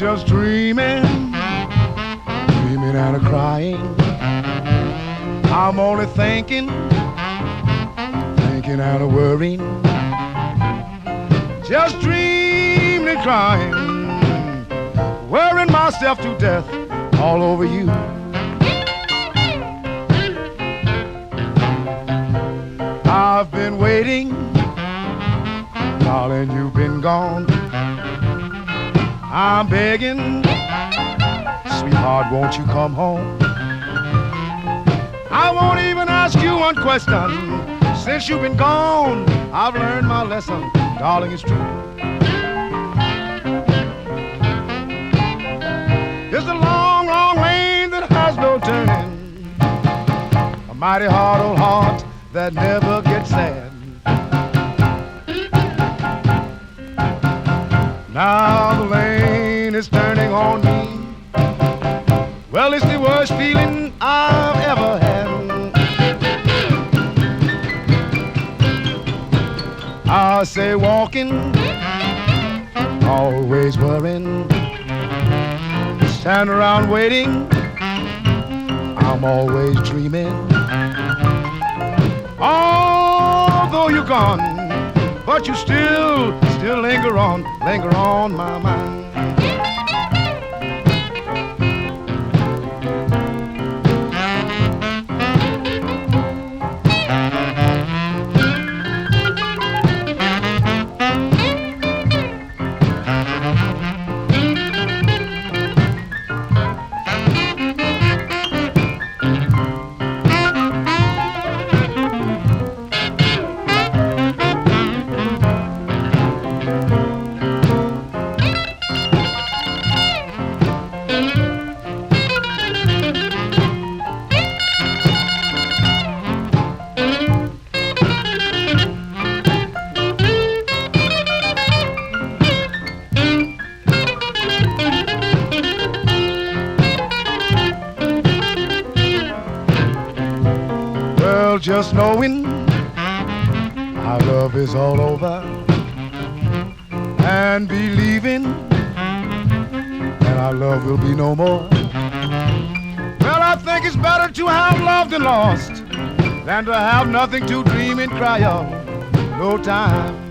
just dreaming, dreaming and a crying. I'm only thinking, thinking and a worrying. Just dreaming and crying, worrying myself to death all over you. I've been waiting, darling, you've been gone. I'm begging, sweetheart, won't you come home? I won't even ask you one question. Since you've been gone, I've learned my lesson, darling, it's true. It's a long, long lane that has no turning, a mighty hard old heart that never gets sad. Now the lane is turning on me. Well, it's the worst feeling I've ever had. I say walking, always worrying, stand around waiting, I'm always dreaming. Although you're gone, but you still linger on my mind. Well, just knowing our love is all over, and believing that our love will be no more. Well, I think it's better to have loved and lost than to have nothing to dream and cry of no time.